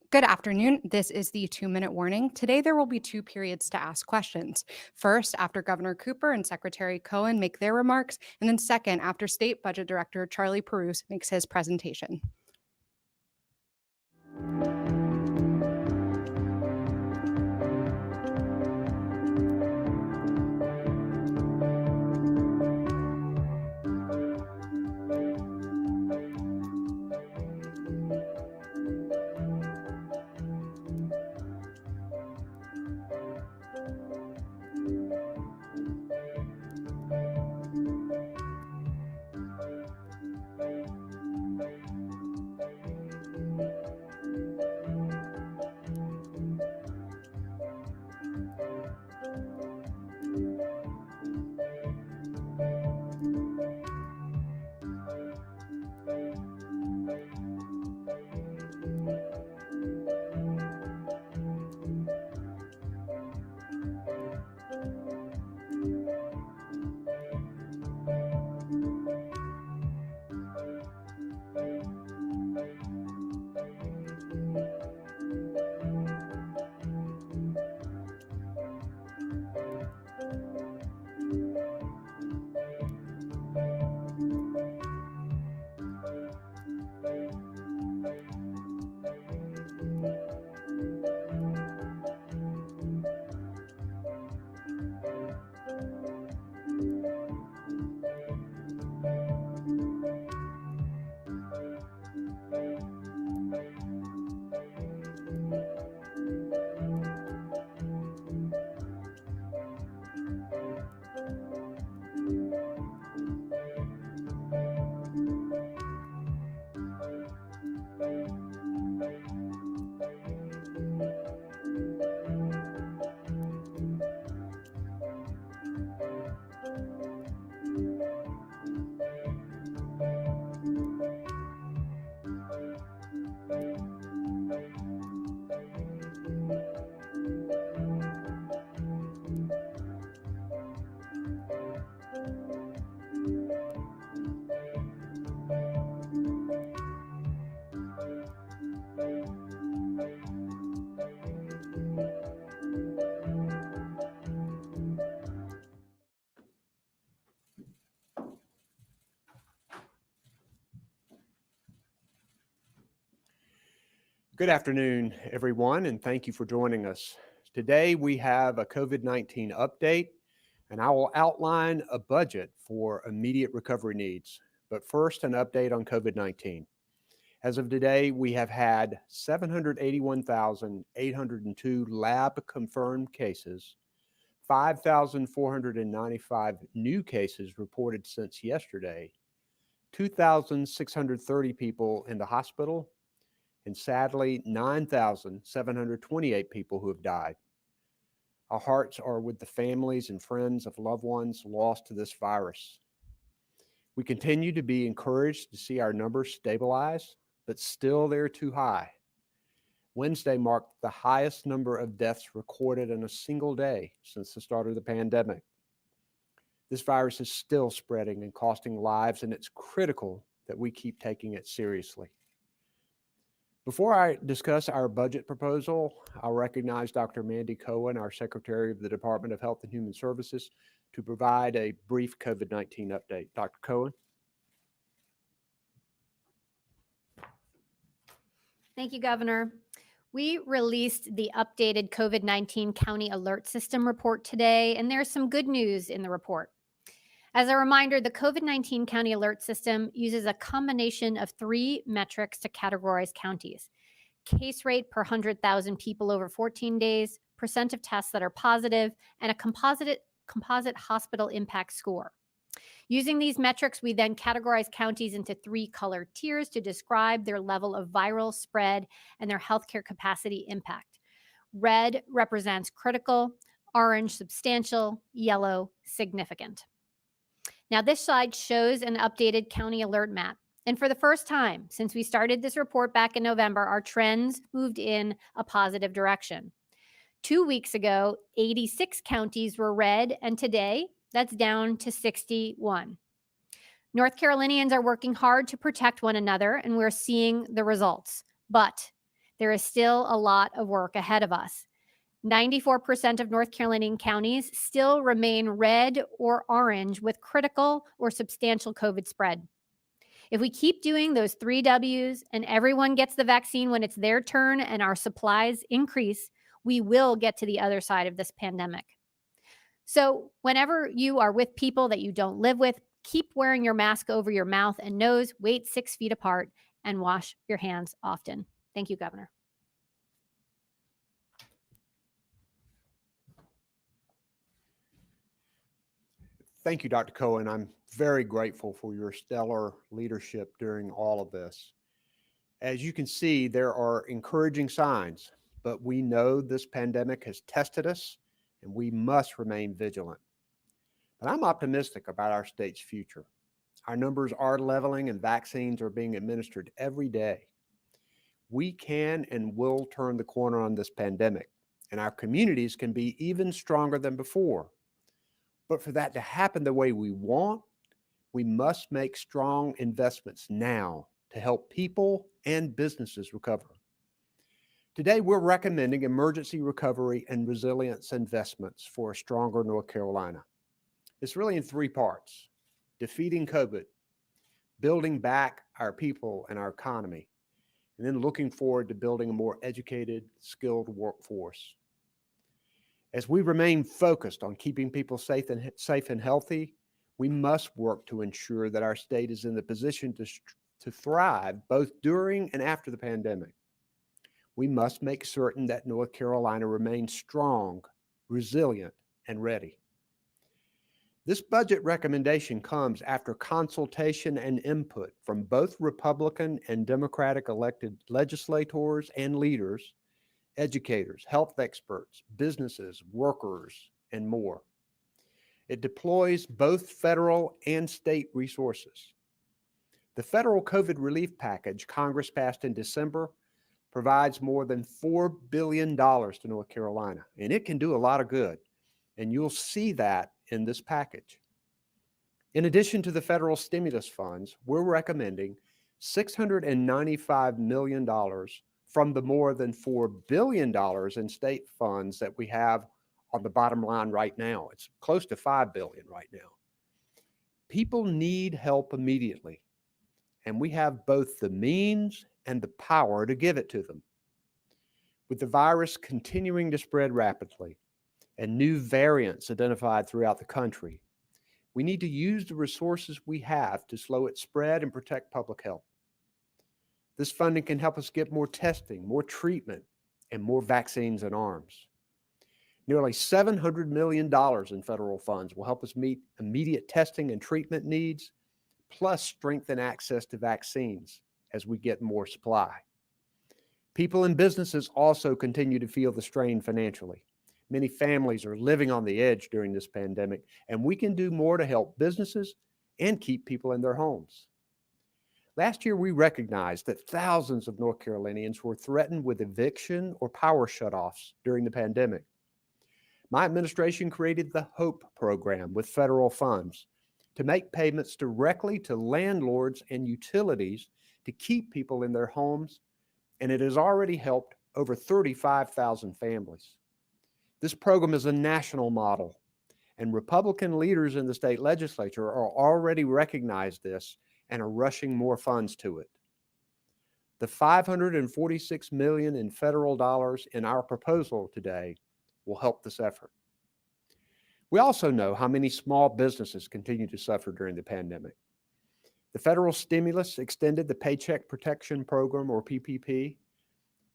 Good afternoon. This is the 2-minute warning. Today, there will be 2 periods to ask questions. First, after Governor Cooper and Secretary Cohen make their remarks, and then second, after State Budget Director Charlie Perouse makes his presentation. Good afternoon, everyone, and thank you for joining us. Today, we have a COVID-19 update, and I will outline a budget for immediate recovery needs. But first, an update on COVID-19. As of today, we have had 781,802 lab-confirmed cases, 5,495 new cases reported since yesterday, 2,630 people in the hospital, and sadly, 9,728 people who have died. Our hearts are with the families and friends of loved ones lost to this virus. We continue to be encouraged to see our numbers stabilize, but still they're too high. Wednesday marked the highest number of deaths recorded in a single day since the start of the pandemic. This virus is still spreading and costing lives, and it's critical that we keep taking it seriously. Before I discuss our budget proposal, I'll recognize Dr. Mandy Cohen, our Secretary of the Department of Health and Human Services, to provide a brief COVID-19 update. Dr. Cohen. Thank you, Governor. We released the updated COVID-19 County Alert System report today, and there's some good news in the report. As a reminder, the COVID-19 County Alert System uses a combination of 3 metrics to categorize counties: case rate per 100,000 people over 14 days, percent of tests that are positive, and a composite hospital impact score. Using these metrics, we then categorize counties into 3 colored tiers to describe their level of viral spread and their healthcare capacity impact. Red represents critical, orange substantial, yellow significant. Now, this slide shows an updated county alert map. And for the first time since we started this report back in November, our trends moved in a positive direction. 2 weeks ago, 86 counties were red, and today that's down to 61. North Carolinians are working hard to protect one another, and we're seeing the results. But There is still a lot of work ahead of us. 94% of North Carolinian counties still remain red or orange with critical or substantial COVID spread. If we keep doing those 3 W's and everyone gets the vaccine when it's their turn and our supplies increase, we will get to the other side of this pandemic. So whenever you are with people that you don't live with, keep wearing your mask over your mouth and nose, wait 6 feet apart, and wash your hands often. Thank you, Governor. Thank you, Dr. Cohen. I'm very grateful for your stellar leadership during all of this. As you can see, there are encouraging signs, but we know this pandemic has tested us and we must remain vigilant. But I'm optimistic about our state's future. Our numbers are leveling and vaccines are being administered every day. We can and will turn the corner on this pandemic, and our communities can be even stronger than before. But for that to happen the way we want, we must make strong investments now to help people and businesses recover. Today, we're recommending emergency recovery and resilience investments for a stronger North Carolina. It's really in 3 parts: defeating COVID, building back our people and our economy, and then looking forward to building a more educated, skilled workforce. As we remain focused on keeping people safe and healthy, we must work to ensure that our state is in the position to thrive both during and after the pandemic. We must make certain that North Carolina remains strong, resilient, and ready. This budget recommendation comes after consultation and input from both Republican and Democratic elected legislators and leaders, educators, health experts, businesses, workers, and more. It deploys both federal and state resources. The federal COVID relief package Congress passed in December provides more than $4 billion to North Carolina, and it can do a lot of good, and you'll see that in this package. In addition to the federal stimulus funds, we're recommending $695 million from the more than $4 billion in state funds that we have on the bottom line right now. It's close to $5 billion right now. People need help immediately, and we have both the means and the power to give it to them. With the virus continuing to spread rapidly and new variants identified throughout the country, we need to use the resources we have to slow its spread and protect public health. This funding can help us get more testing, more treatment, and more vaccines and arms. Nearly $700 million in federal funds will help us meet immediate testing and treatment needs, plus strengthen access to vaccines as we get more supply. People and businesses also continue to feel the strain financially. Many families are living on the edge during this pandemic, and we can do more to help businesses and keep people in their homes. Last year, we recognized that thousands of North Carolinians were threatened with eviction or power shutoffs during the pandemic. My administration created the HOPE program with federal funds to make payments directly to landlords and utilities to keep people in their homes, and it has already helped over 35,000 families. This program is a national model, and Republican leaders in the state legislature are already recognized this and are rushing more funds to it. The $546 million in federal dollars in our proposal today will help this effort. We also know how many small businesses continue to suffer during the pandemic. The federal stimulus extended the Paycheck Protection Program, or PPP,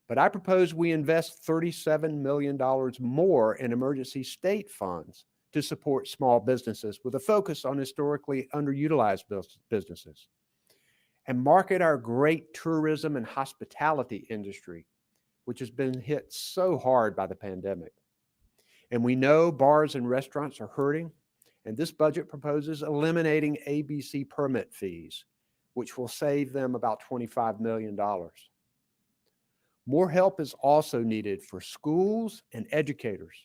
but I propose we invest $37 million more in emergency state funds to support small businesses with a focus on historically underutilized businesses, and market our great tourism and hospitality industry, which has been hit so hard by the pandemic. And we know bars and restaurants are hurting, and this budget proposes eliminating ABC permit fees, which will save them about $25 million. More help is also needed for schools and educators,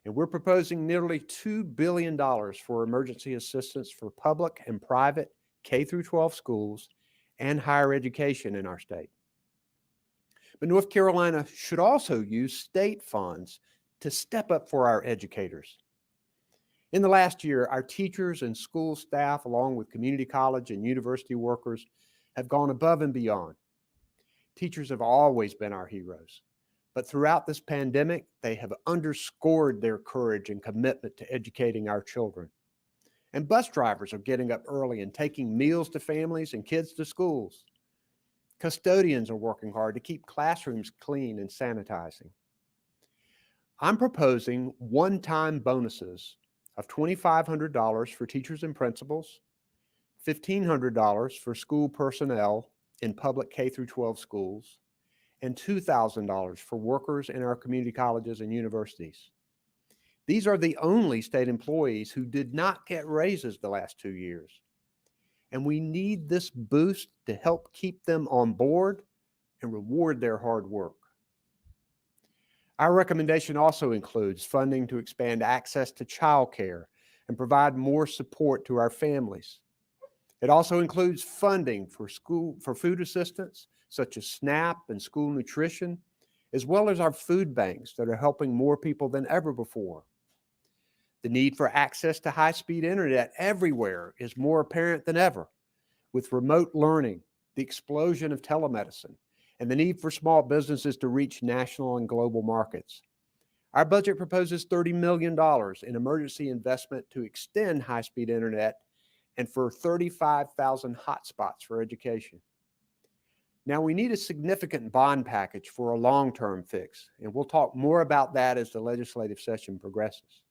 and we're proposing nearly $2 billion for emergency assistance for public and private K-12 schools and higher education in our state. But North Carolina should also use state funds to step up for our educators. In the last year, our teachers and school staff, along with community college and university workers, have gone above and beyond. Teachers have always been our heroes, but throughout this pandemic, they have underscored their courage and commitment to educating our children. And bus drivers are getting up early and taking meals to families and kids to schools. Custodians are working hard to keep classrooms clean and sanitizing. I'm proposing one-time bonuses of $2,500 for teachers and principals, $1,500 for school personnel in public K through 12 schools, and $2,000 for workers in our community colleges and universities. These are the only state employees who did not get raises the last 2 years. And we need this boost to help keep them on board and reward their hard work. Our recommendation also includes funding to expand access to childcare and provide more support to our families. It also includes funding for food assistance, such as SNAP and school nutrition, as well as our food banks that are helping more people than ever before. The need for access to high-speed internet everywhere is more apparent than ever, with remote learning, the explosion of telemedicine, and the need for small businesses to reach national and global markets. Our budget proposes $30 million in emergency investment to extend high-speed internet and for 35,000 hotspots for education. Now, we need a significant bond package for a long-term fix, and we'll talk more about that as the legislative session progresses.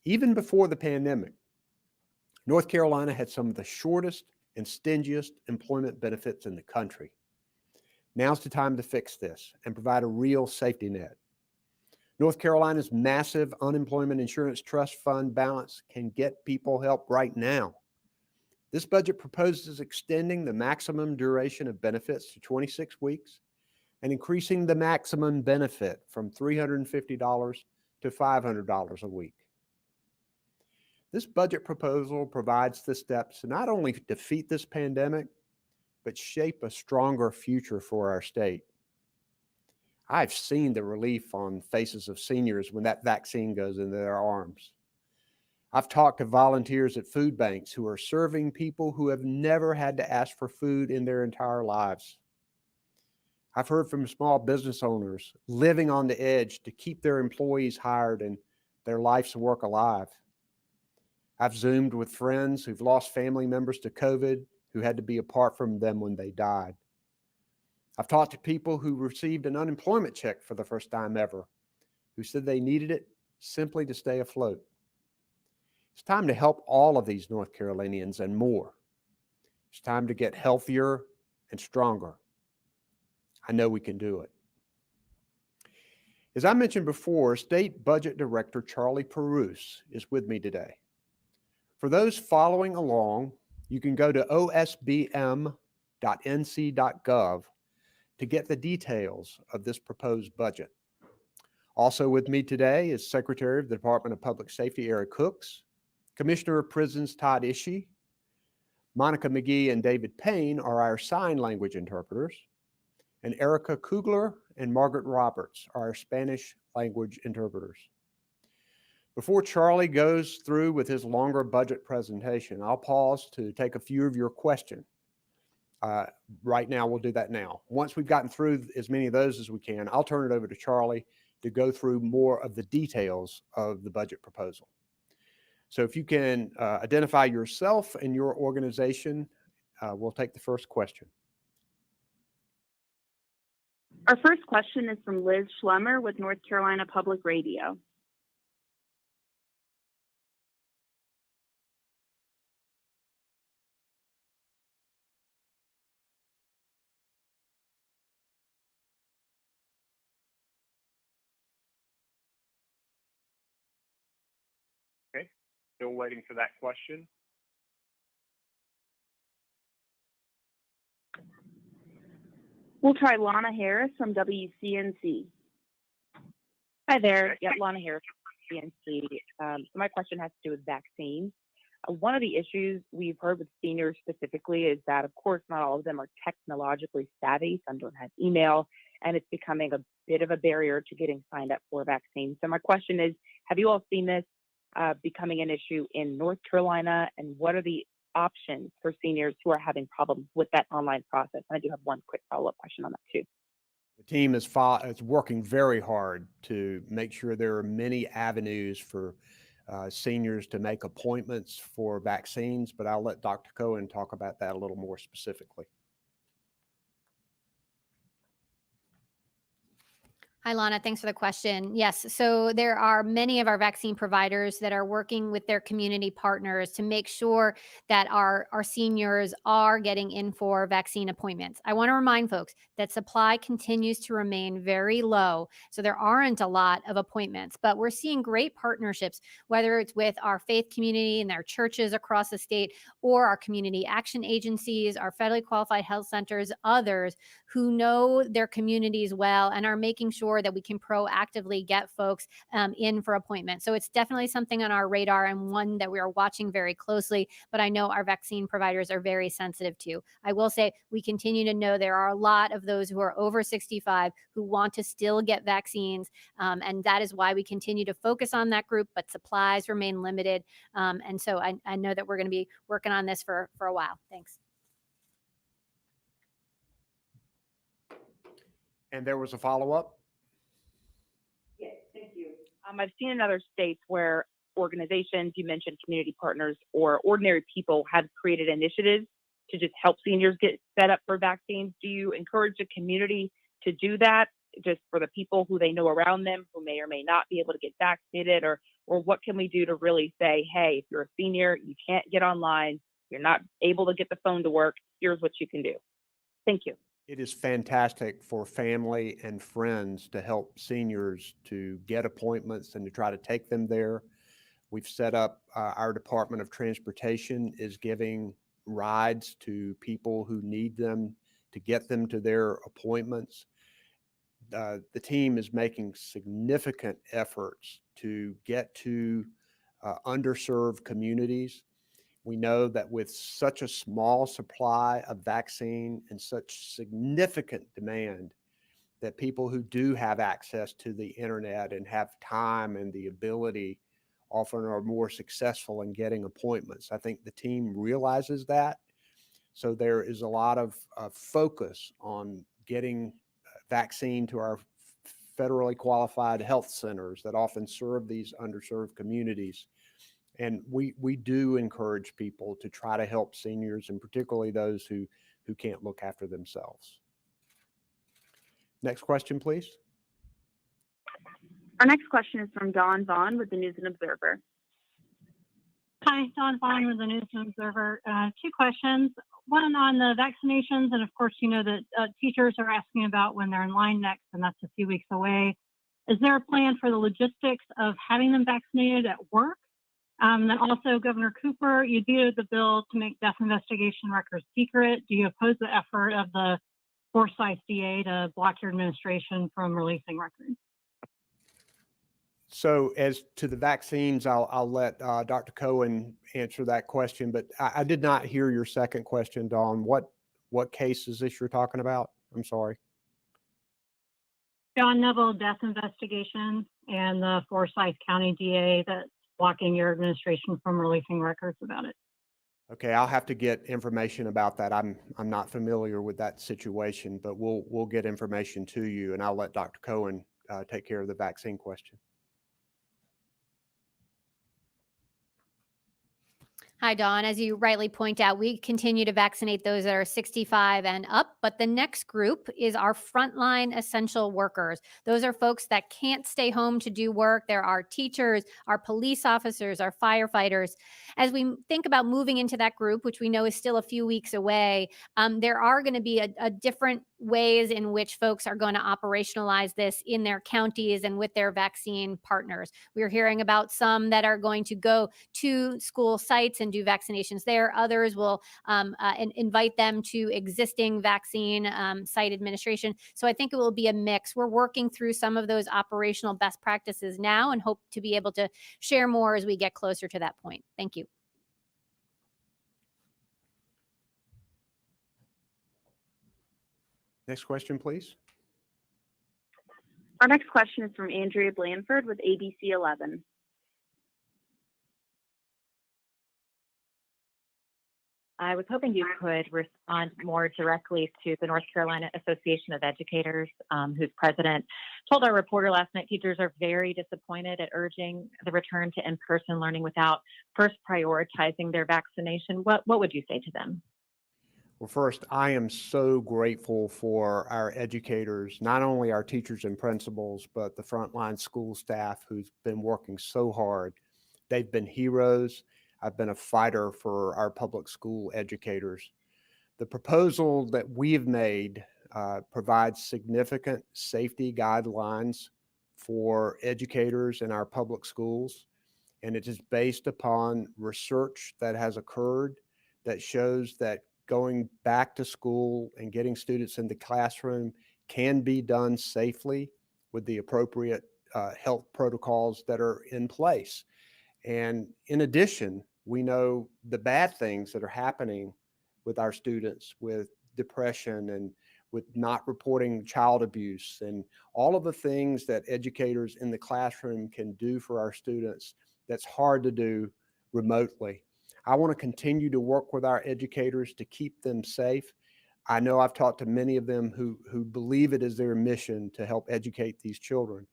Even before the pandemic, North Carolina had some of the shortest and stingiest employment benefits in the country. Now's the time to fix this and provide a real safety net. North Carolina's massive unemployment insurance trust fund balance can get people help right now. This budget proposes extending the maximum duration of benefits to 26 weeks and increasing the maximum benefit from $350 to $500 a week. This budget proposal provides the steps to not only defeat this pandemic, but shape a stronger future for our state. I've seen the relief on faces of seniors when that vaccine goes into their arms. I've talked to volunteers at food banks who are serving people who have never had to ask for food in their entire lives. I've heard from small business owners living on the edge to keep their employees hired and their life's work alive. I've Zoomed with friends who've lost family members to COVID who had to be apart from them when they died. I've talked to people who received an unemployment check for the first time ever, who said they needed it simply to stay afloat. It's time to help all of these North Carolinians and more. It's time to get healthier and stronger. I know we can do it. As I mentioned before, State Budget Director Charlie Perouse is with me today. For those following along, you can go to osbm.nc.gov to get the details of this proposed budget. Also with me today is Secretary of the Department of Public Safety Eric Hooks, Commissioner of Prisons Todd Ishii, Monica McGee and David Payne are our sign language interpreters, and Erica Kugler and Margaret Roberts are our Spanish language interpreters. Before Charlie goes through with his longer budget presentation, I'll pause to take a few of your questions. Right now, we'll do that now. Once we've gotten through as many of those as we can, I'll turn it over to Charlie to go through more of the details of the budget proposal. So if you can identify yourself and your organization, we'll take the first question. Our first question is from Liz Schlemmer with North Carolina Public Radio. Okay, still waiting for that question. We'll try Lana Harris from WCNC. Hi there. Yep, Lana Harris from WCNC. So my question has to do with vaccines. One of the issues we've heard with seniors specifically is that, of course, not all of them are technologically savvy. Some don't have email, and it's becoming a bit of a barrier to getting signed up for vaccines. So my question is, have you all seen this becoming an issue in North Carolina, and what are the options for seniors who are having problems with that online process? And I do have one quick follow-up question on that too. The team is working very hard to make sure there are many avenues for seniors to make appointments for vaccines, but I'll let Dr. Cohen talk about that a little more specifically. Hi, Lana. Thanks for the question. Yes, so there are many of our vaccine providers that are working with their community partners to make sure that our seniors are getting in for vaccine appointments. I want to remind folks that supply continues to remain very low, so there aren't a lot of appointments, but we're seeing great partnerships, whether it's with our faith community and their churches across the state, or our community action agencies, our federally qualified health centers, others who know their communities well and are making sure that we can proactively get folks in for appointments. So it's definitely something on our radar and one that we are watching very closely, but I know our vaccine providers are very sensitive to. I will say we continue to know there are a lot of those who are over 65 who want to still get vaccines, and that is why we continue to focus on that group, but supplies remain limited. And so I know that we're going to be working on this for a while. Thanks. And there was a follow-up? Yes, thank you. I've seen in other states where organizations, you mentioned community partners or ordinary people, have created initiatives to just help seniors get set up for vaccines. Do you encourage the community to do that just for the people who they know around them who may or may not be able to get vaccinated? Or what can we do to really say, hey, if you're a senior, you can't get online, you're not able to get the phone to work, here's what you can do. Thank you. It is fantastic for family and friends to help seniors to get appointments and to try to take them there. We've set up, our Department of Transportation is giving rides to people who need them to get them to their appointments. The team is making significant efforts to get to underserved communities. We know that with such a small supply of vaccine and such significant demand, that people who do have access to the internet and have time and the ability often are more successful in getting appointments. I think the team realizes that. So there is a lot of focus on getting vaccine to our federally qualified health centers that often serve these underserved communities. And we do encourage people to try to help seniors, and particularly those who can't look after themselves. Next question, please. Our next question is from Dawn Vaughn with the News and Observer. Hi, Dawn Vaughn with the News and Observer. Two questions. One on the vaccinations, and of course, you know that teachers are asking about when they're in line next, and that's a few weeks away. Is there a plan for the logistics of having them vaccinated at work? Then also, Governor Cooper, you vetoed the bill to make death investigation records secret. Do you oppose the effort of the Forsyth DA to block your administration from releasing records? So as to the vaccines, I'll let Dr. Cohen answer that question, but I did not hear your second question, Dawn. What case is this you're talking about? I'm sorry. John Neville death investigation and the Forsyth County DA that's blocking your administration from releasing records about it. Okay, I'll have to get information about that. I'm not familiar with that situation, but we'll get information to you, and I'll let Dr. Cohen take care of the vaccine question. Hi, Dawn. As you rightly point out, we continue to vaccinate those that are 65 and up, but the next group is our frontline essential workers. Those are folks that can't stay home to do work. There are teachers, our police officers, our firefighters. As we think about moving into that group, which we know is still a few weeks away, there are going to be a different ways in which folks are going to operationalize this in their counties and with their vaccine partners. We're hearing about some that are going to go to school sites and do vaccinations there. Others will invite them to existing vaccine site administration. So I think it will be a mix. We're working through some of those operational best practices now and hope to be able to share more as we get closer to that point. Thank you. Next question, please. Our next question is from Andrea Blanford with ABC 11. I was hoping you could respond more directly to the North Carolina Association of Educators, whose president told our reporter last night teachers are very disappointed at urging the return to in-person learning without first prioritizing their vaccination. What would you say to them? Well, first, I am so grateful for our educators, not only our teachers and principals, but the frontline school staff who's been working so hard. They've been heroes. I've been a fighter for our public school educators. The proposal that we have made provides significant safety guidelines for educators in our public schools, and it is based upon research that has occurred that shows that going back to school and getting students in the classroom can be done safely with the appropriate health protocols that are in place. And in addition, we know the bad things that are happening with our students with depression and with not reporting child abuse and all of the things that educators in the classroom can do for our students that's hard to do remotely. I want to continue to work with our educators to keep them safe. I know I've talked to many of them who believe it is their mission to help educate these children.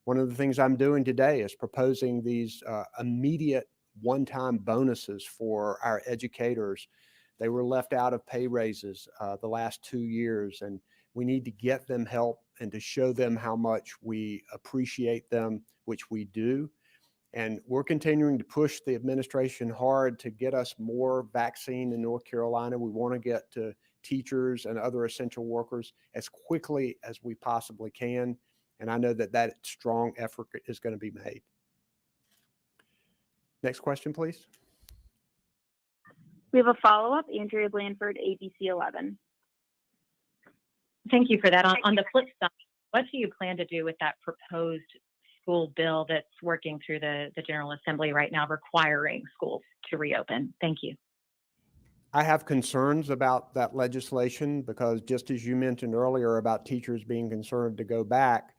One of the things I'm doing today is proposing these immediate one-time bonuses for our educators. They were left out of pay raises the last 2 years, and we need to get them help and to show them how much we appreciate them, which we do. And we're continuing to push the administration hard to get us more vaccine in North Carolina. We want to get to teachers and other essential workers as quickly as we possibly can. And I know that that strong effort is going to be made. Next question, please. We have a follow-up, Andrea Blanford, ABC 11. Thank you for that. On the flip side, what do you plan to do with that proposed school bill that's working through the General Assembly right now requiring schools to reopen? Thank you. I have concerns about that legislation because just as you mentioned earlier about teachers being concerned to go back,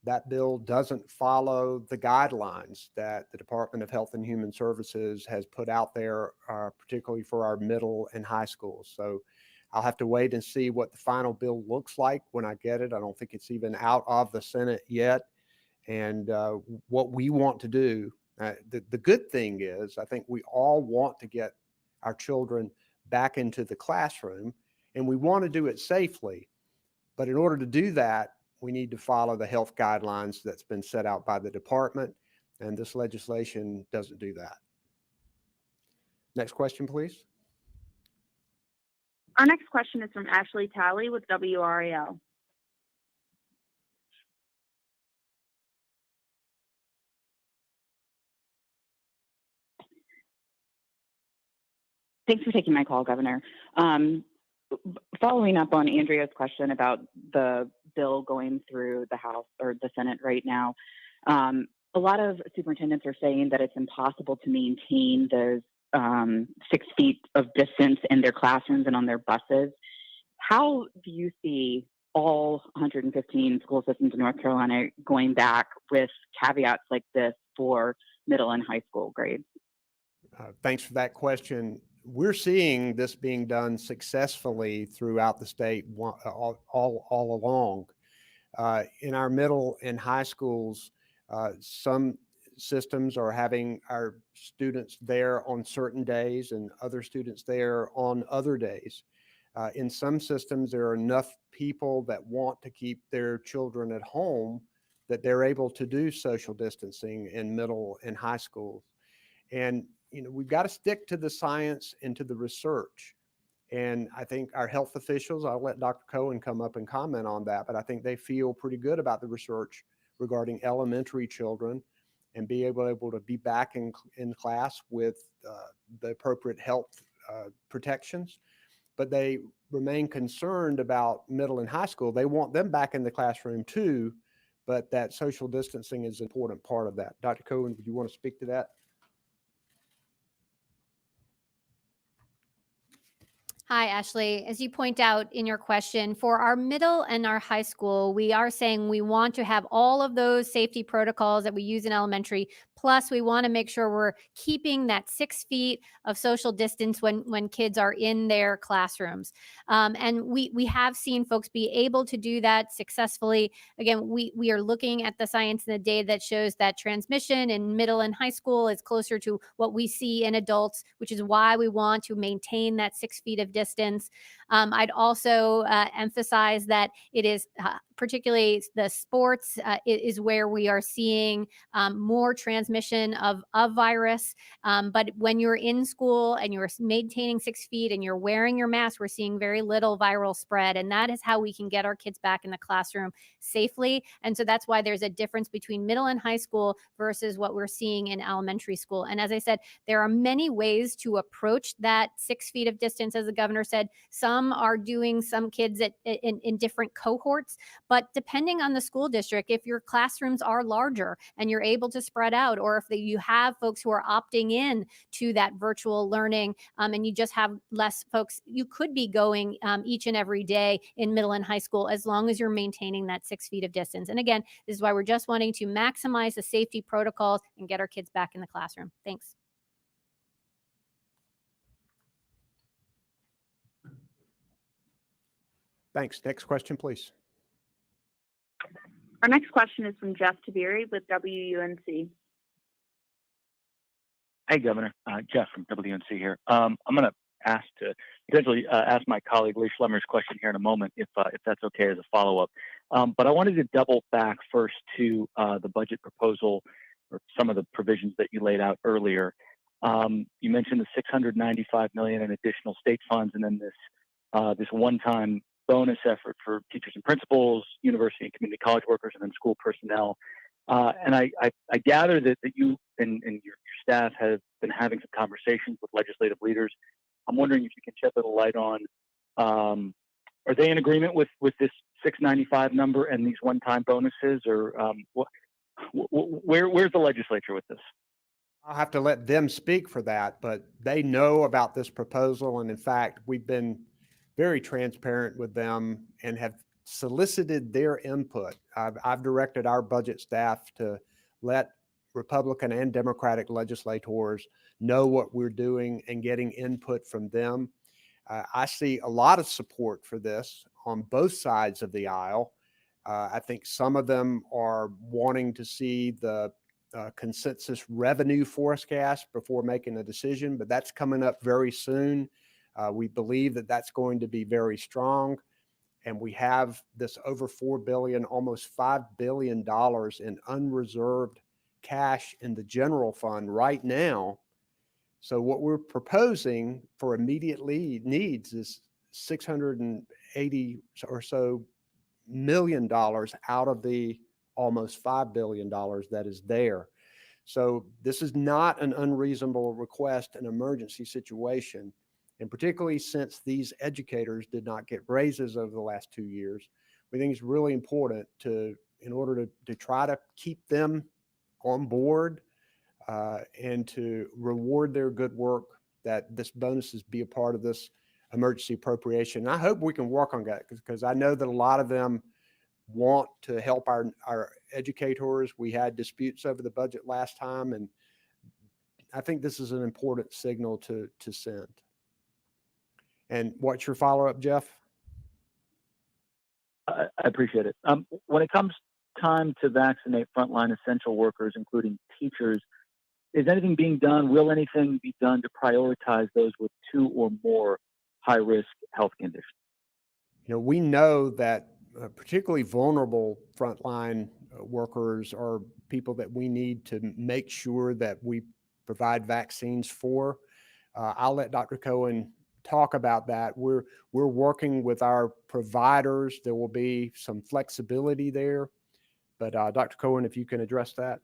that bill doesn't follow the guidelines that the Department of Health and Human Services has put out there, particularly for our middle and high schools. So I'll have to wait and see what the final bill looks like when I get it. I don't think it's even out of the Senate yet. And what we want to do, the good thing is, I think we all want to get our children back into the classroom, and we want to do it safely. But in order to do that, we need to follow the health guidelines that's been set out by the department, and this legislation doesn't do that. Next question, please. Our next question is from Ashley Talley with WRAL. Thanks for taking my call, Governor. Following up on Andrea's question about the bill going through the House or the Senate right now, a lot of superintendents are saying that it's impossible to maintain those 6 feet of distance in their classrooms and on their buses. How do you see all 115 school systems in North Carolina going back with caveats like this for middle and high school grades? Thanks for that question. We're seeing this being done successfully throughout the state all along. In our middle and high schools, some systems are having our students there on certain days and other students there on other days. In some systems, there are enough people that want to keep their children at home that they're able to do social distancing in middle and high schools. And we've got to stick to the science and to the research. And I think our health officials, I'll let Dr. Cohen come up and comment on that, but I think they feel pretty good about the research regarding elementary children and be able to be back in class with the appropriate health protections. But they remain concerned about middle and high school. They want them back in the classroom too, but that social distancing is an important part of that. Dr. Cohen, would you want to speak to that? Hi, Ashley. As you point out in your question, for our middle and our high school, we are saying we want to have all of those safety protocols that we use in elementary. Plus, we want to make sure we're keeping that 6 feet of social distance when kids are in their classrooms. And we have seen folks be able to do that successfully. Again, we are looking at the science and the data that shows that transmission in middle and high school is closer to what we see in adults, which is why we want to maintain that 6 feet of distance. I'd also emphasize that it is particularly the sports is where we are seeing more transmission of virus. But when you're in school and you're maintaining 6 feet and you're wearing your mask, we're seeing very little viral spread. And that is how we can get our kids back in the classroom safely. And so that's why there's a difference between middle and high school versus what we're seeing in elementary school. And as I said, there are many ways to approach that 6 feet of distance, as the governor said. Some are doing some kids in different cohorts, but depending on the school district, if your classrooms are larger and you're able to spread out, or if you have folks who are opting in to that virtual learning and you just have less folks, you could be going each and every day in middle and high school as long as you're maintaining that 6 feet of distance. And again, this is why we're just wanting to maximize the safety protocols and get our kids back in the classroom. Thanks. Thanks. Next question, please. Our next question is from Jeff Tabiri with WUNC. Hey, Governor. Jeff from WNC here. I'm going to potentially ask my colleague Lee Schlemmer's question here in a moment, if that's okay as a follow-up. But I wanted to double back first to the budget proposal, or some of the provisions that you laid out earlier. You mentioned the $695 million in additional state funds, and then this one-time bonus effort for teachers and principals, university and community college workers, and then school personnel. And I gather that you and your staff have been having some conversations with legislative leaders. I'm wondering if you can shed a little light on, are they in agreement with this 695 number and these one-time bonuses, or where's the legislature with this? I'll have to let them speak for that, but they know about this proposal. And in fact, we've been very transparent with them and have solicited their input. I've directed our budget staff to let Republican and Democratic legislators know what we're doing and getting input from them. I see a lot of support for this on both sides of the aisle. I think some of them are wanting to see the consensus revenue forecast before making a decision, but that's coming up very soon. We believe that that's going to be very strong. And we have this over $4 billion, almost $5 billion in unreserved cash in the general fund right now. So what we're proposing for immediate needs is $680 or so million out of the almost $5 billion that is there. So this is not an unreasonable request, an emergency situation. And particularly since these educators did not get raises over the last 2 years, we think it's really important in order to try to keep them on board and to reward their good work, that this bonuses be a part of this emergency appropriation. And I hope we can work on that, because I know that a lot of them want to help our educators. We had disputes over the budget last time, and I think this is an important signal to send. And what's your follow-up, Jeff? I appreciate it. When it comes time to vaccinate frontline essential workers, including teachers, is anything being done? Will anything be done to prioritize those with 2 or more high-risk health conditions? We know that particularly vulnerable frontline workers are people that we need to make sure that we provide vaccines for. I'll let Dr. Cohen talk about that. We're working with our providers. There will be some flexibility there, but Dr. Cohen, if you can address that.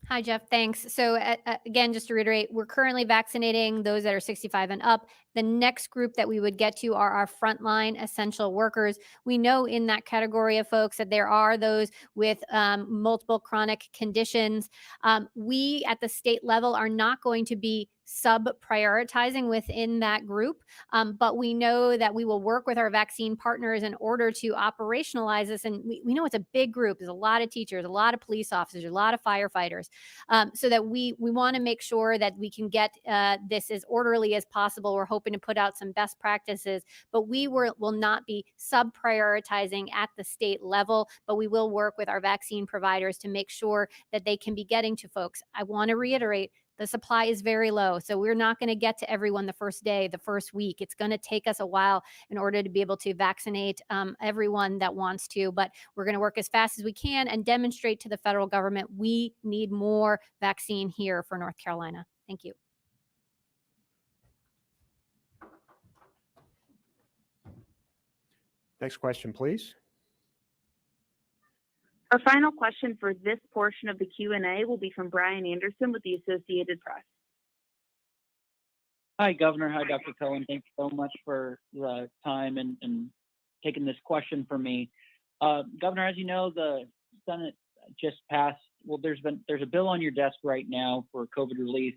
Hi, Jeff. Thanks. So again, just to reiterate, we're currently vaccinating those that are 65 and up. The next group that we would get to are our frontline essential workers. We know in that category of folks that there are those with multiple chronic conditions. We at the state level are not going to be sub-prioritizing within that group, but we know that we will work with our vaccine partners in order to operationalize this. And we know it's a big group. There's a lot of teachers, a lot of police officers, a lot of firefighters, so that we want to make sure that we can get this as orderly as possible. We're hoping to put out some best practices, but we will not be sub-prioritizing at the state level, but we will work with our vaccine providers to make sure that they can be getting to folks. I want to reiterate, the supply is very low. So we're not going to get to everyone the first day, the first week. It's going to take us a while in order to be able to vaccinate everyone that wants to, but we're going to work as fast as we can and demonstrate to the federal government we need more vaccine here for North Carolina. Thank you. Next question, please. Our final question for this portion of the Q&A will be from Brian Anderson with the Associated Press. Hi, Governor. Hi, Dr. Cohen. Thanks so much for the time and taking this question from me. Governor, as you know, the Senate just passed, well, there's a bill on your desk right now for COVID relief.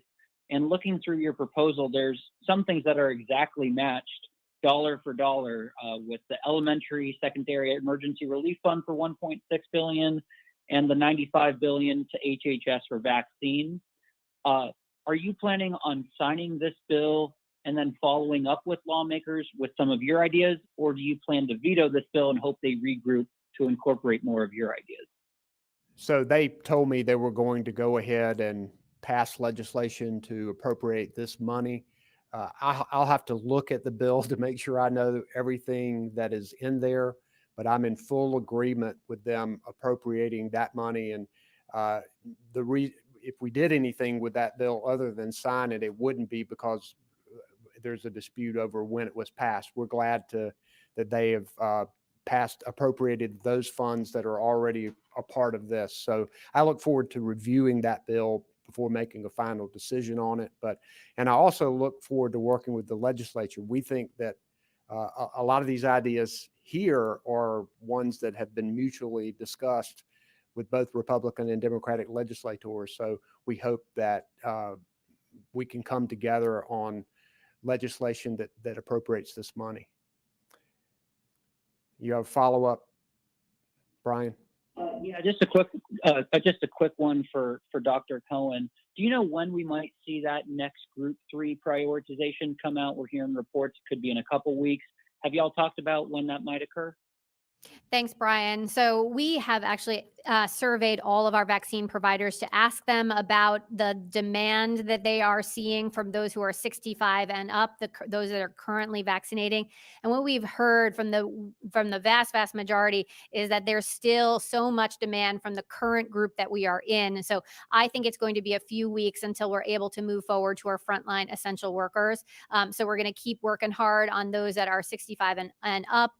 And looking through your proposal, there's some things that are exactly matched dollar for dollar, with the elementary secondary emergency relief fund for $1.6 billion and the $95 billion to HHS for vaccines. Are you planning on signing this bill and then following up with lawmakers with some of your ideas, or do you plan to veto this bill and hope they regroup to incorporate more of your ideas? So they told me they were going to go ahead and pass legislation to appropriate this money. I'll have to look at the bill to make sure I know everything that is in there, but I'm in full agreement with them appropriating that money. And if we did anything with that bill other than sign it, it wouldn't be because there's a dispute over when it was passed. We're glad that they have appropriated those funds that are already a part of this. So I look forward to reviewing that bill before making a final decision on it. And I also look forward to working with the legislature. We think that a lot of these ideas here are ones that have been mutually discussed with both Republican and Democratic legislators. So we hope that we can come together on legislation that appropriates this money. You have a follow-up, Brian? Yeah, just a quick one for Dr. Cohen. Do you know when we might see that next Group 3 prioritization come out? We're hearing reports it could be in a couple weeks. Have y'all talked about when that might occur? Thanks, Brian. So we have actually surveyed all of our vaccine providers to ask them about the demand that they are seeing from those who are 65 and up, those that are currently vaccinating. And what we've heard from the vast majority is that there's still so much demand from the current group that we are in. So I think it's going to be a few weeks until we're able to move forward to our frontline essential workers. So we're going to keep working hard on those that are 65 and up.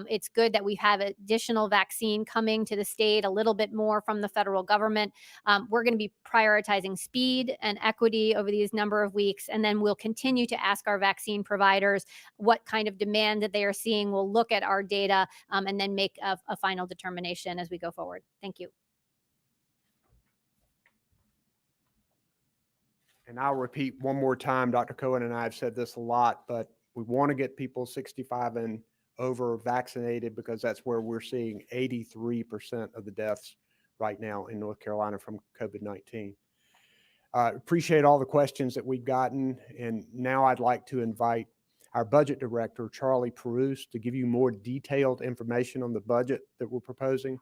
It's good that we have additional vaccine coming to the state, a little bit more from the federal government. We're going to be prioritizing speed and equity over these number of weeks, and then we'll continue to ask our vaccine providers what kind of demand that they are seeing. We'll look at our data and then make a final determination as we go forward. Thank you. And I'll repeat one more time, Dr. Cohen and I have said this a lot, but we want to get people 65 and over vaccinated because that's where we're seeing 83% of the deaths right now in North Carolina from COVID-19. Appreciate all the questions that we've gotten. And now I'd like to invite our budget director, Charlie Perouse, to give you more detailed information on the budget that we're proposing.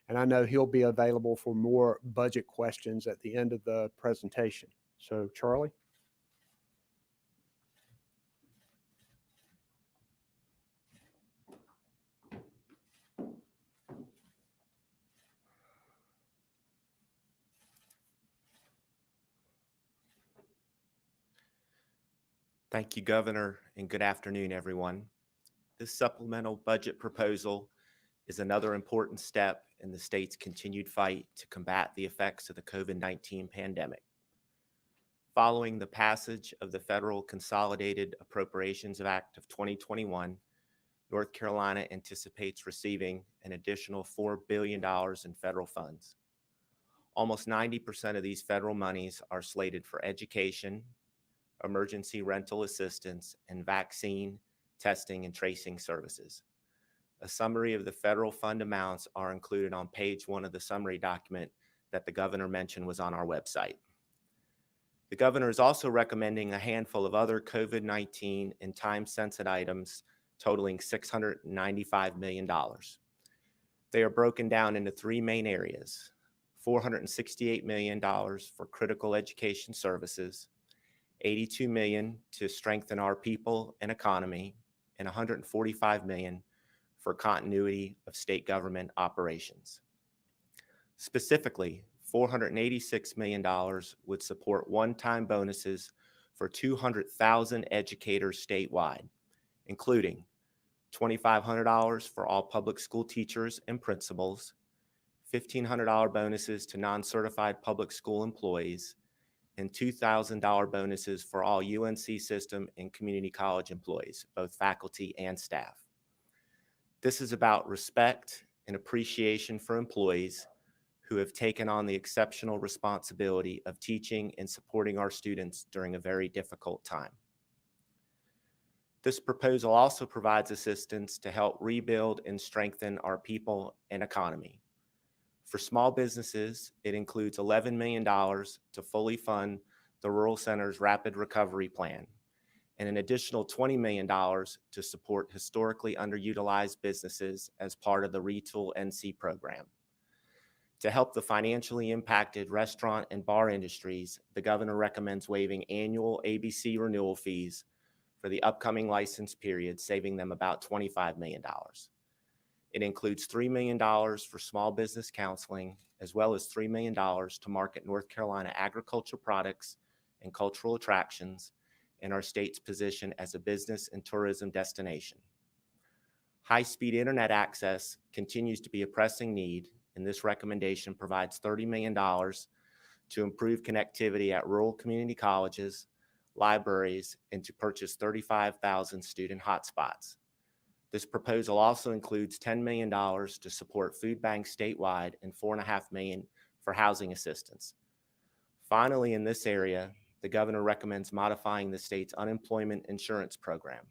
And I know he'll be available for more budget questions at the end of the presentation. So, Charlie. Thank you, Governor, and good afternoon, everyone. This supplemental budget proposal is another important step in the state's continued fight to combat the effects of the COVID-19 pandemic. Following the passage of the Federal Consolidated Appropriations Act of 2021, North Carolina anticipates receiving an additional $4 billion in federal funds. Almost 90% of these federal monies are slated for education, emergency rental assistance, and vaccine, testing, and tracing services. A summary of the federal fund amounts are included on page 1 of the summary document that the governor mentioned was on our website. The governor is also recommending a handful of other COVID-19 and time-sensitive items totaling $695 million. They are broken down into 3 main areas: $468 million for critical education services, $82 million to strengthen our people and economy, and $145 million for continuity of state government operations. Specifically, $486 million would support one-time bonuses for 200,000 educators statewide, including $2,500 for all public school teachers and principals, $1,500 bonuses to non-certified public school employees, and $2,000 bonuses for all UNC system and community college employees, both faculty and staff. This is about respect and appreciation for employees who have taken on the exceptional responsibility of teaching and supporting our students during a very difficult time. This proposal also provides assistance to help rebuild and strengthen our people and economy. For small businesses, it includes $11 million to fully fund the Rural Center's Rapid Recovery Plan, and an additional $20 million to support historically underutilized businesses as part of the Retool NC program. To help the financially impacted restaurant and bar industries, the governor recommends waiving annual ABC renewal fees for the upcoming license period, saving them about $25 million. It includes $3 million for small business counseling, as well as $3 million to market North Carolina agriculture products and cultural attractions, and our state's position as a business and tourism destination. High-speed internet access continues to be a pressing need, and this recommendation provides $30 million to improve connectivity at rural community colleges, libraries, and to purchase 35,000 student hotspots. This proposal also includes $10 million to support food banks statewide and $4.5 million for housing assistance. Finally, in this area, the governor recommends modifying the state's unemployment insurance program.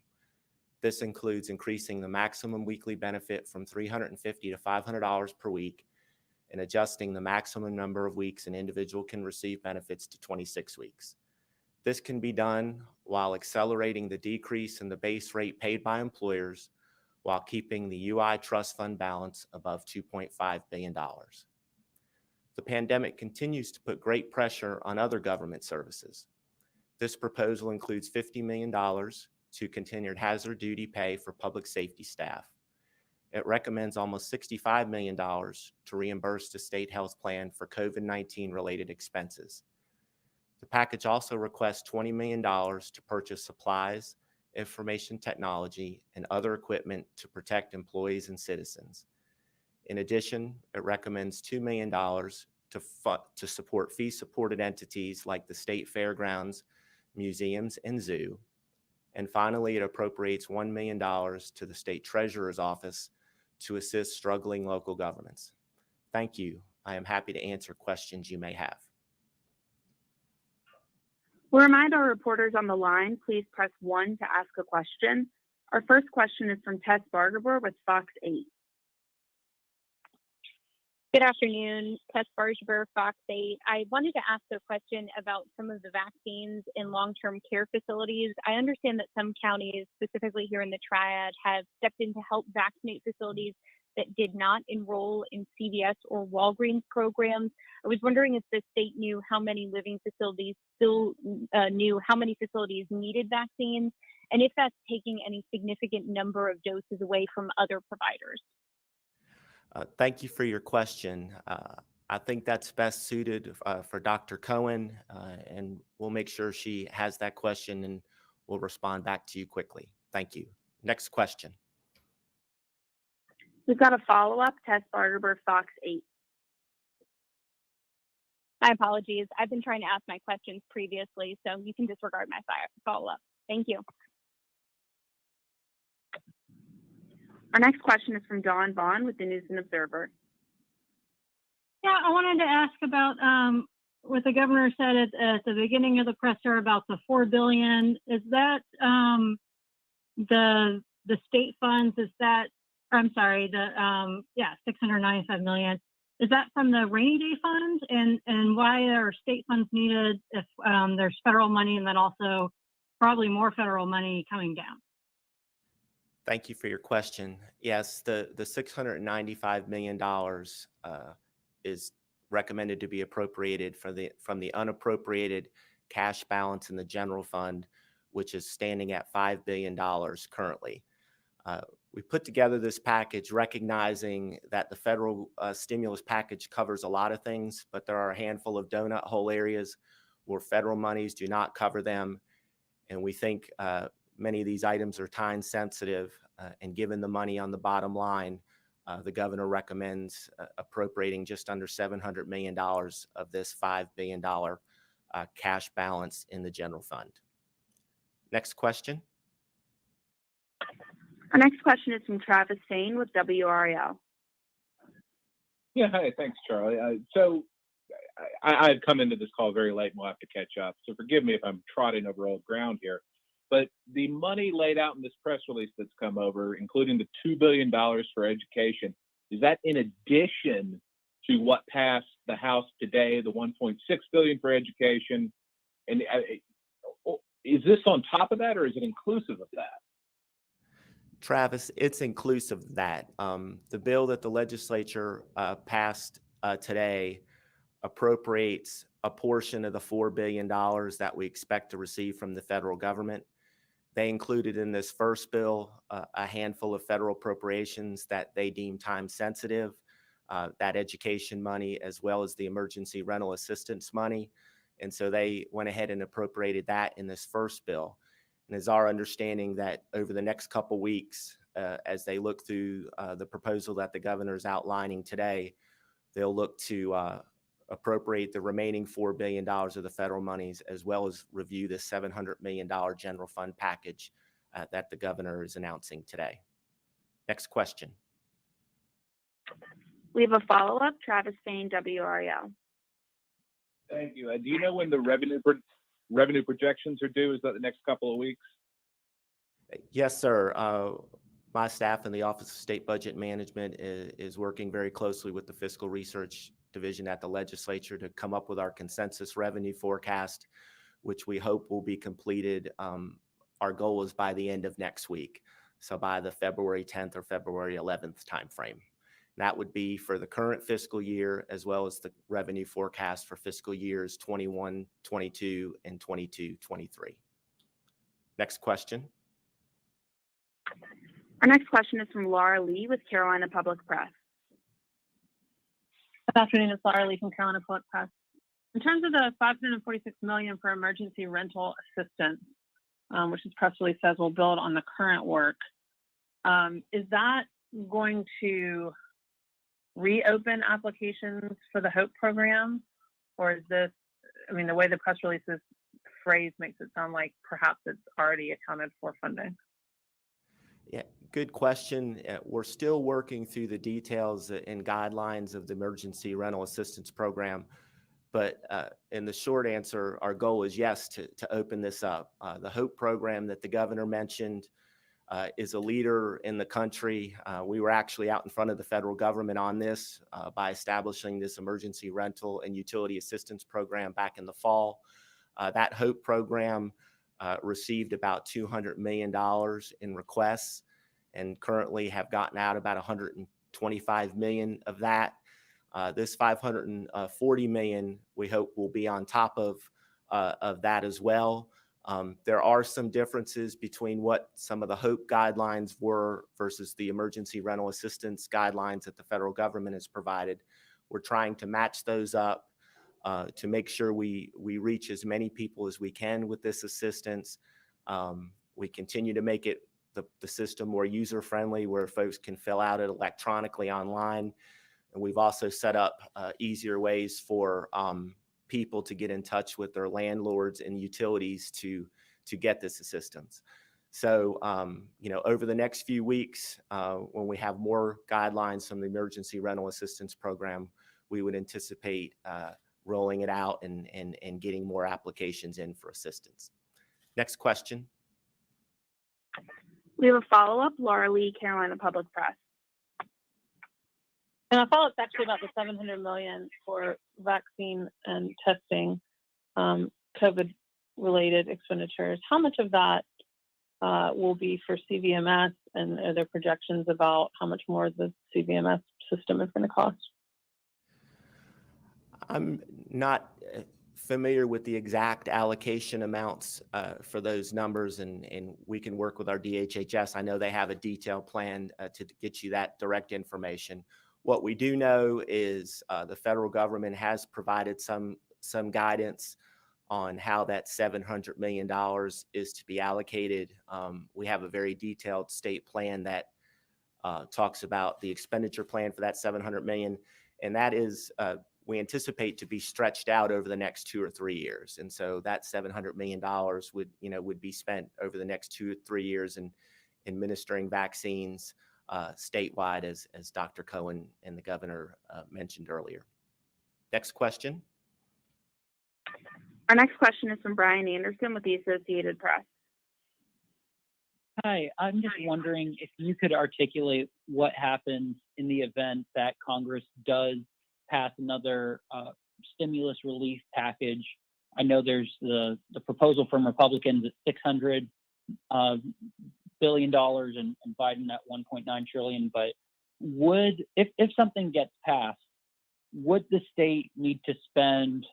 This includes increasing the maximum weekly benefit from $350 to $500 per week and adjusting the maximum number of weeks an individual can receive benefits to 26 weeks. This can be done while accelerating the decrease in the base rate paid by employers while keeping the UI trust fund balance above $2.5 billion. The pandemic continues to put great pressure on other government services. This proposal includes $50 million to continued hazard duty pay for public safety staff. It recommends almost $65 million to reimburse the state health plan for COVID-19 related expenses. The package also requests $20 million to purchase supplies, information technology, and other equipment to protect employees and citizens. In addition, it recommends $2 million to support fee-supported entities like the state fairgrounds, museums, and zoo. And finally, it appropriates $1 million to the state treasurer's office to assist struggling local governments. Thank you. I am happy to answer questions you may have. We'll remind our reporters on the line, please press 1 to ask a question. Our first question is from Tess Bargerbor with Fox 8. Good afternoon, Tess Bargerbor, Fox 8. I wanted to ask a question about some of the vaccines in long-term care facilities. I understand that some counties, specifically here in the Triad, have stepped in to help vaccinate facilities that did not enroll in CVS or Walgreens programs. I was wondering if the state knew how many living facilities still knew how many facilities needed vaccines, and if that's taking any significant number of doses away from other providers. Thank you for your question. I think that's best suited for Dr. Cohen, and we'll make sure she has that question and we'll respond back to you quickly. Thank you. Next question. We've got a follow-up, Tess Bargerber, Fox 8. My apologies. I've been trying to ask my questions previously, so you can disregard my follow-up. Thank you. Our next question is from Dawn Vaughn with the News and Observer. Yeah, I wanted to ask about what the governor said at the beginning of the presser about the $4 billion. Is that the state funds? Is that, I'm sorry, the $695 million. Is that from the rainy day fund? And why are state funds needed if there's federal money and then also probably more federal money coming down? Thank you for your question. Yes, the $695 million is recommended to be appropriated from the unappropriated cash balance in the general fund, which is standing at $5 billion currently. We put together this package recognizing that the federal stimulus package covers a lot of things, but there are a handful of donut hole areas where federal monies do not cover them. And we think many of these items are time sensitive, and given the money on the bottom line, the governor recommends appropriating just under $700 million of this $5 billion cash balance in the general fund. Next question. Our next question is from Travis Sane with WRAL. Yeah, hi, thanks, Charlie. So I had come into this call very late and we'll have to catch up. So forgive me if I'm trotting over old ground here. But the money laid out in this press release that's come over, including the $2 billion for education, is that in addition to what passed the House today, the $1.6 billion for education? And is this on top of that, or is it inclusive of that? Travis, it's inclusive of that. The bill that the legislature passed today appropriates a portion of the $4 billion that we expect to receive from the federal government. They included in this first bill a handful of federal appropriations that they deem time sensitive, that education money, as well as the emergency rental assistance money. And so they went ahead and appropriated that in this first bill. And it's our understanding that over the next couple weeks, as they look through the proposal that the governor is outlining today, they'll look to appropriate the remaining $4 billion of the federal monies, as well as review the $700 million general fund package that the governor is announcing today. Next question. We have a follow-up, Travis Sane, WRAL. Thank you. Do you know when the revenue projections are due? Is that the next couple of weeks? Yes, sir. My staff in the Office of State Budget Management is working very closely with the Fiscal Research Division at the legislature to come up with our consensus revenue forecast, which we hope will be completed. Our goal is by the end of next week, so by the February 10th or February 11th timeframe. That would be for the current fiscal year, as well as the revenue forecast for fiscal years 21, 22, and 22, 23. Next question. Our next question is from Laura Lee with Carolina Public Press. Good afternoon, it's Laura Lee from Carolina Public Press. In terms of the $546 million for emergency rental assistance, which this press release says will build on the current work, is that going to reopen applications for the HOPE program? Or is this, I mean, the way the press release is phrased makes it sound like perhaps it's already accounted for funding. Yeah, good question. We're still working through the details and guidelines of the emergency rental assistance program. But in the short answer, our goal is yes, to open this up. The HOPE program that the governor mentioned is a leader in the country. We were actually out in front of the federal government on this by establishing this emergency rental and utility assistance program back in the fall. That HOPE program received about $200 million in requests and currently have gotten out about $125 million of that. This $540 million, we hope, will be on top of that as well. There are some differences between what some of the HOPE guidelines were versus the emergency rental assistance guidelines that the federal government has provided. We're trying to match those up to make sure we reach as many people as we can with this assistance. We continue to make it the system more user-friendly, where folks can fill out it electronically online. And we've also set up easier ways for people to get in touch with their landlords and utilities to get this assistance. So, over the next few weeks, when we have more guidelines from the Emergency Rental Assistance Program, we would anticipate rolling it out and getting more applications in for assistance. Next question. We have a follow-up, Laura Lee, Carolina Public Press. And a follow-up actually about the $700 million for vaccine and testing, COVID-related expenditures. How much of that will be for CVMS, and are there projections about how much more the CVMS system is going to cost? I'm not familiar with the exact allocation amounts for those numbers, and we can work with our DHHS. I know they have a detailed plan to get you that direct information. What we do know is the federal government has provided some guidance on how that $700 million is to be allocated. We have a very detailed state plan that talks about the expenditure plan for that $700 million, and that is we anticipate to be stretched out over the next 2 or 3 years. And so that $700 million would be spent over the next 2 or 3 years in administering vaccines statewide, as Dr. Cohen and the governor mentioned earlier. Next question. Our next question is from Brian Anderson with the Associated Press. Hi, I'm just wondering if you could articulate what happens in the event that Congress does pass another stimulus relief package. I know there's the proposal from Republicans at $600 billion and Biden at $1.9 trillion. But if something gets passed, would the state need to spend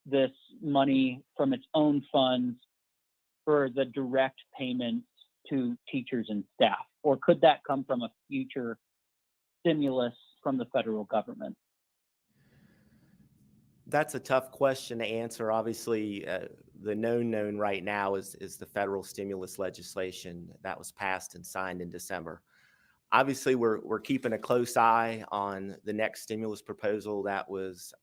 this money from its own funds for the direct payments to teachers and staff, or could that come from a future stimulus from the federal government? That's a tough question to answer. Obviously, the known right now is the federal stimulus legislation that was passed and signed in December. Obviously, we're keeping a close eye on the next stimulus proposal that was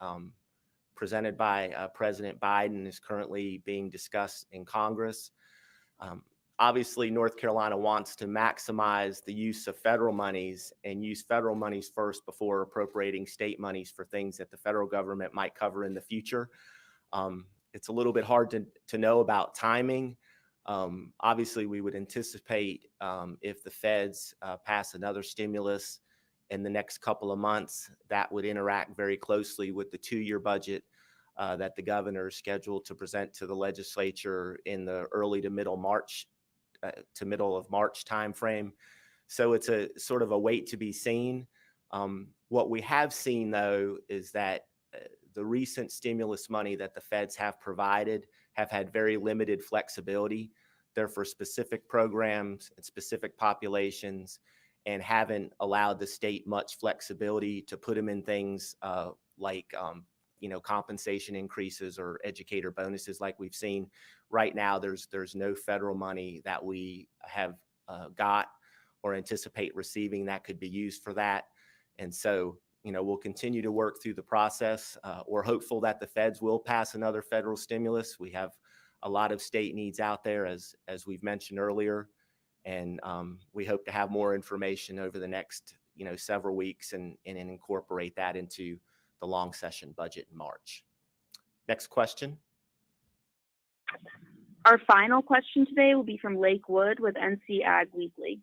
presented by President Biden, is currently being discussed in Congress. Obviously, North Carolina wants to maximize the use of federal monies and use federal monies first before appropriating state monies for things that the federal government might cover in the future. It's a little bit hard to know about timing. Obviously, we would anticipate if the feds pass another stimulus in the next couple of months, that would interact very closely with the 2-year budget that the governor is scheduled to present to the legislature in the early to middle of March timeframe. So it's a sort of a wait to be seen. What we have seen, though, is that the recent stimulus money that the feds have provided have had very limited flexibility. They're for specific programs and specific populations, and haven't allowed the state much flexibility to put them in things like compensation increases or educator bonuses like we've seen. Right now, there's no federal money that we have got or anticipate receiving that could be used for that. And so, we'll continue to work through the process. We're hopeful that the feds will pass another federal stimulus. We have a lot of state needs out there, as we've mentioned earlier. And we hope to have more information over the next, several weeks and incorporate that into the long session budget in March. Next question. Our final question today will be from Lake Wood with NC Ag Weekly.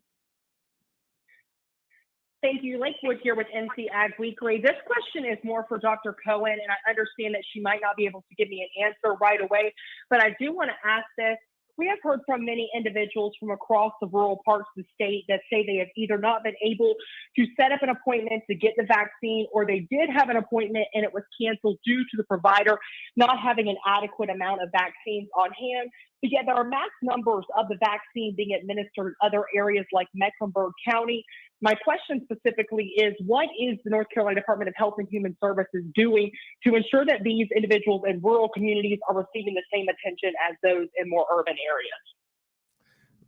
Thank you. Lake Wood here with NC Ag Weekly. This question is more for Dr. Cohen, and I understand that she might not be able to give me an answer right away, but I do want to ask this. We have heard from many individuals from across the rural parts of the state that say they have either not been able to set up an appointment to get the vaccine, or they did have an appointment and it was canceled due to the provider not having an adequate amount of vaccines on hand. But yet there are max numbers of the vaccine being administered in other areas like Mecklenburg County. My question specifically is, what is the North Carolina Department of Health and Human Services doing to ensure that these individuals in rural communities are receiving the same attention as those in more urban areas?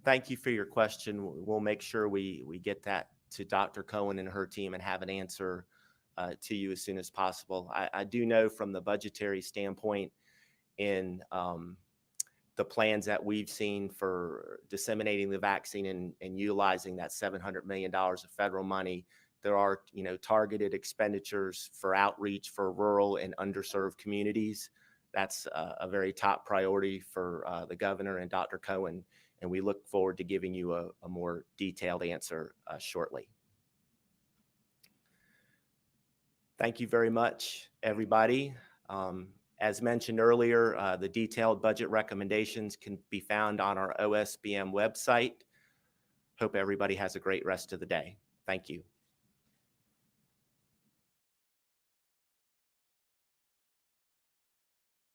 Thank you for your question. We'll make sure we get that to Dr. Cohen and her team and have an answer to you as soon as possible. I do know from the budgetary standpoint in the plans that we've seen for disseminating the vaccine and utilizing that $700 million of federal money, there are, targeted expenditures for outreach for rural and underserved communities. That's a very top priority for the governor and Dr. Cohen, and we look forward to giving you a more detailed answer shortly. Thank you very much, everybody. As mentioned earlier, the detailed budget recommendations can be found on our OSBM website. Hope everybody has a great rest of the day. Thank you.